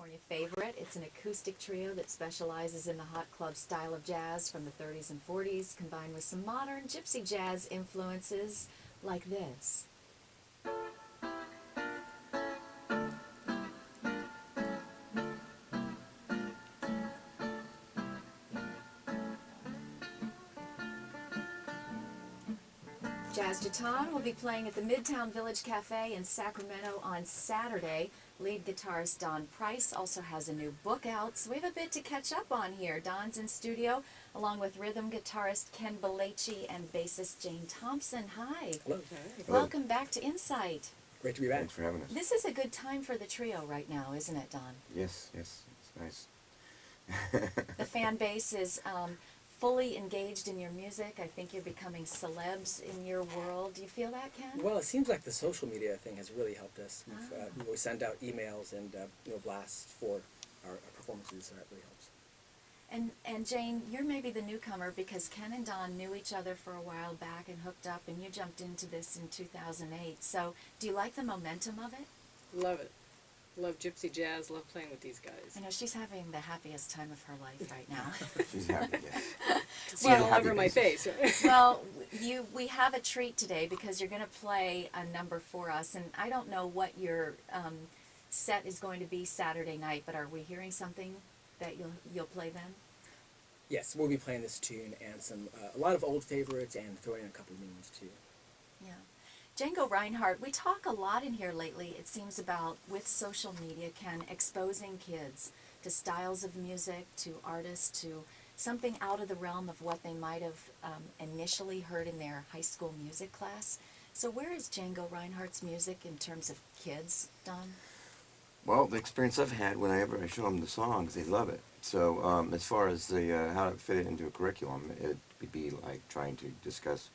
California favorite. It's an acoustic trio that specializes in the hot club style of jazz from the 30s and 40s, combined with some modern gypsy jazz influences like this. Jazz Gitan will be playing at the Midtown Village Cafe in Sacramento on Saturday. Lead guitarist Don Price also has a new book out, so we have a bit to catch up on here. Don's in studio, along with rhythm guitarist Ken Bellacci and bassist Jane Thompson. Hi. Hello. Welcome back to Insight. Great to be back. Thanks for having us. This is a good time for the trio right now, isn't it, Don? Yes, it's nice. The fan base is fully engaged in your music. I think you're becoming celebs in your world. Do you feel that, Ken? Well, it seems like the social media thing has really helped us. We send out emails and blasts for our performances, so that really helps. And Jane, you're maybe the newcomer because Ken and Don knew each other for a while back and hooked up, and you jumped into this in 2008. So do you like the momentum of it? Love it. Love gypsy jazz, love playing with these guys. I know she's having the happiest time of her life right now. She's happy, yes. See it all over my face. Well, we have a treat today because you're going to play a number for us, and I don't know what your set is going to be Saturday night, but are we hearing something that you'll play then? Yes, we'll be playing this tune and a lot of old favorites and throwing in a couple of new ones too. Yeah. Django Reinhardt, we talk a lot in here lately, it seems, about, with social media, Ken, exposing kids to styles of music, to artists, to something out of the realm of what they might have initially heard in their high school music class. So where is Django Reinhardt's music in terms of kids, Don? Well, the experience I've had whenever I show them the songs, they love it. So as far as the how to fit it into a curriculum, it would be like trying to discuss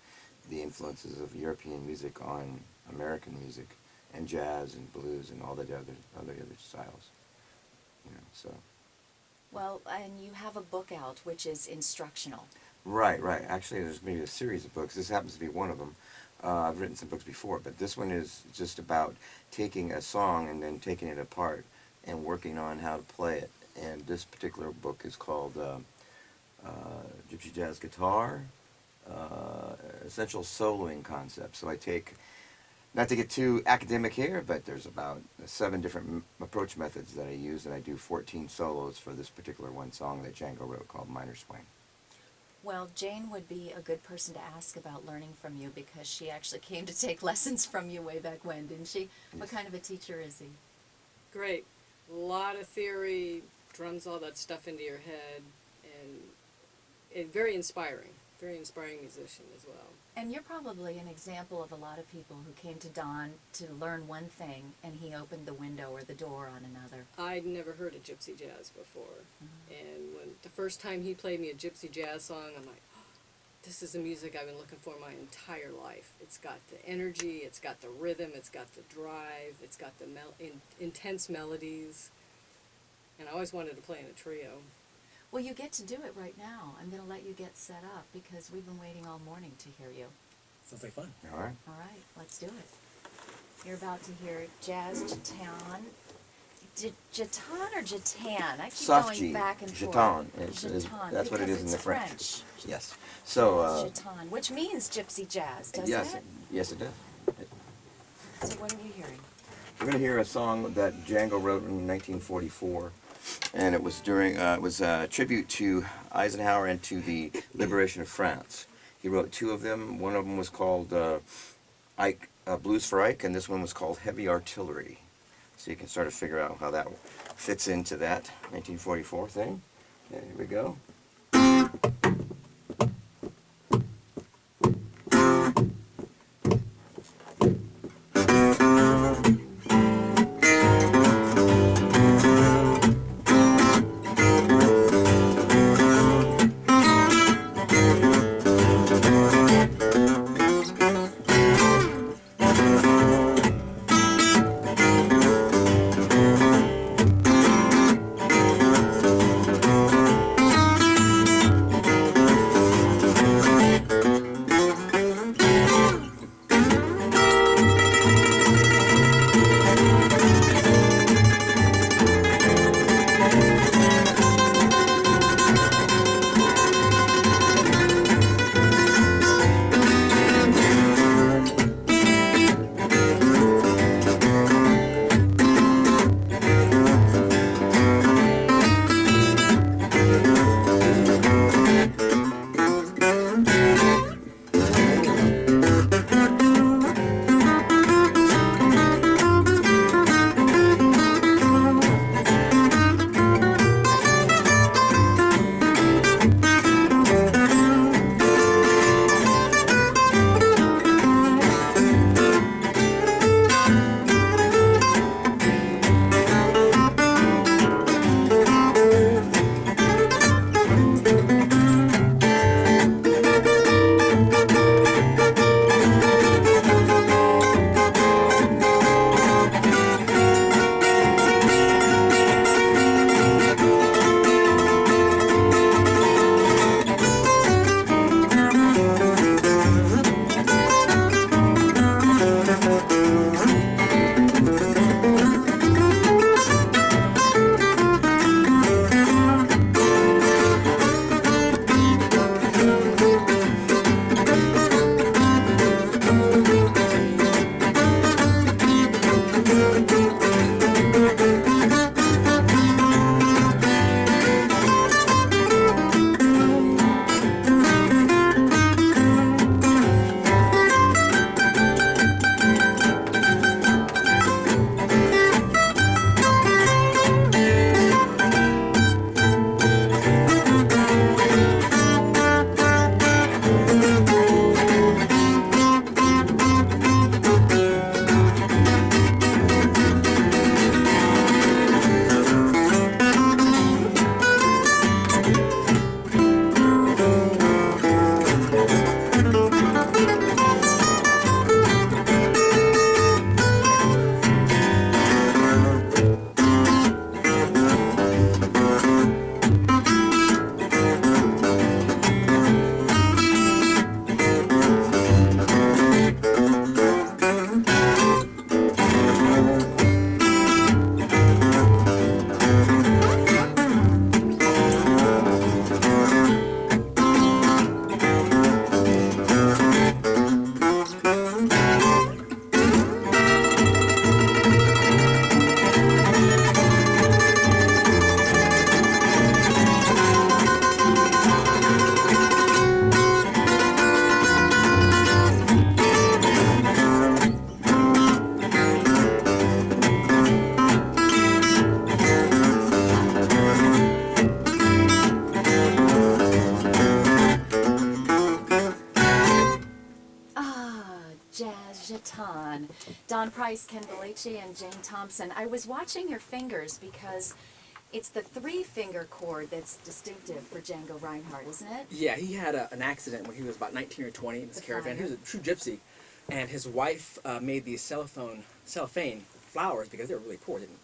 the influences of European music on American music, and jazz and blues and all the other styles. So. Well, and you have a book out which is instructional. Right. Actually, there's maybe a series of books. This happens to be one of them. I've written some books before, but this one is just about taking a song and then taking it apart and working on how to play it. And this particular book is called Gypsy Jazz Guitar, Essential Soloing Concepts. So I take, not to get too academic here, but there's about 7 different approach methods that I use, and I do 14 solos for this particular one song that Django wrote called Minor Swing. Well, Jane would be a good person to ask about learning from you because she actually came to take lessons from you way back when, didn't she? Yes. What kind of a teacher is he? Great. A lot of theory, drums all that stuff into your head, and very inspiring musician as well. And you're probably an example of a lot of people who came to Don to learn one thing, and he opened the window or the door on another. I'd never heard of gypsy jazz before, and when the first time he played me a gypsy jazz song, I'm like, oh, this is the music I've been looking for my entire life. It's got the energy, it's got the rhythm, it's got the drive, it's got the intense melodies, and I always wanted to play in a trio. Well, you get to do it right now. I'm going to let you get set up because we've been waiting all morning to hear you. Sounds like fun. All right. All right, let's do it. You're about to hear Jazz Gitan. Gitan or Gitan? I keep Soft going G. back and Gitan. forth. Gitan. That's what it is in the French. Yes. So. Gitan, which means gypsy jazz, doesn't it? Yes, it does. So what are you hearing? We're going to hear a song that Django wrote in 1944. And it was during, it was a tribute to Eisenhower and to the liberation of France. He wrote 2 of them. One of them was called Ike, Blues for Ike, and this one was called Heavy Artillery. So you can sort of figure out how that fits into that 1944 thing. Okay, here we go. Don Price, Ken Belici, and Jane Thompson. I was watching your fingers because it's the three-finger chord that's distinctive for Django Reinhardt, isn't it? Yeah, he had an accident when he was about 19 or 20 in his The caravan. He fire. was a true gypsy, and his wife made these cellophane flowers because they were really poor, didn't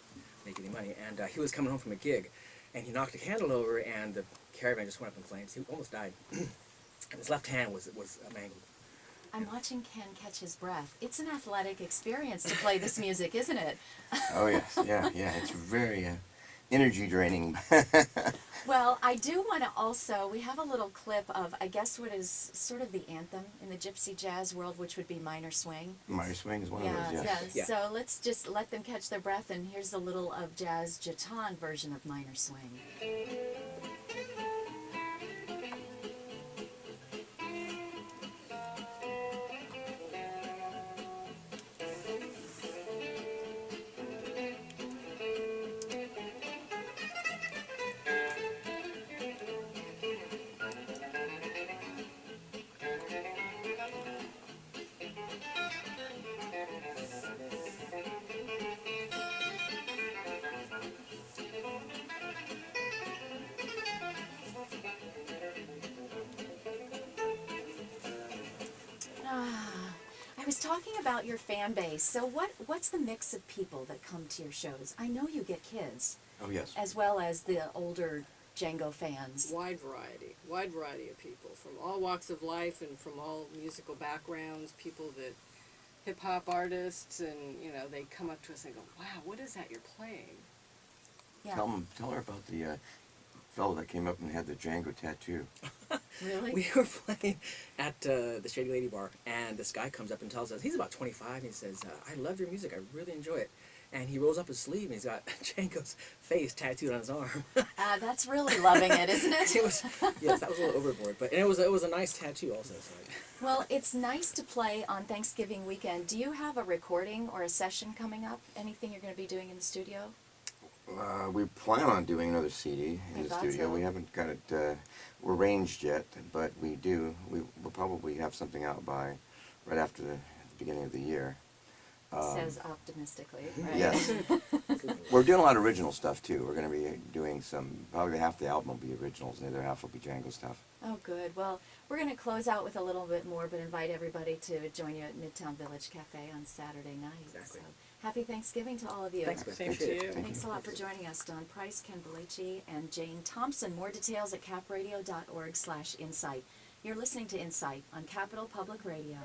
make any money. And he was coming home from a gig, and he knocked a candle over, and the caravan just went up in flames. He almost died. And his left hand was mangled. I'm watching Ken catch his breath. It's an athletic experience to play this music, isn't it? Oh yes, yeah, yeah. It's very energy draining. Well, I do want to also, we have a little clip of, I guess, what is sort of the anthem in the gypsy jazz world, which would be minor swing. Minor swing is one Yeah, of those. yeah. Yes. Yeah. So let's just let them catch their breath, and here's a little of jazz Gitan version of minor swing. Ah, I was talking about your fan base. So what's the mix of people that come to your shows? I know you get kids, Oh yes. as well as the older Django fans. Wide variety of people from all walks of life and from all musical backgrounds, people that hip hop artists, and you know, they come up to us and go, wow, what is that you're playing? Yeah. Tell her about the fellow that came up and had the Django tattoo. Really? We were playing at the Shady Lady Bar, and this guy comes up and tells us, he's about 25, and he says, I love your music, I really enjoy it. And he rolls up his sleeve, and he's got Django's face tattooed on his arm. That's really loving it, isn't it? It was, yes, that was a little overboard, but and it was a nice tattoo also. So Well, it's nice to play on Thanksgiving weekend. Do you have a recording or a session coming up? Anything you're going to be doing in the studio? We plan on doing another CD I in the thought studio. so. We haven't got it arranged yet, but we do. We'll probably have something out by right after the beginning of the year. Says optimistically, right? Yes. We're doing a lot of original stuff too. We're going to be doing probably half the album will be originals and the other half will be Django stuff. Oh, good. Well, we're going to close out with a little bit more, but invite everybody to join you at Midtown Village Cafe on Saturday night. Exactly. So, happy Thanksgiving to all of you. Thanks, Beth. Same to Appreciate it. you. Thank Thanks a lot for joining us, Don Price, Ken Belici, and Jane Thompson. More details at capradio.org/insight. You're listening to Insight on Capital Public Radio.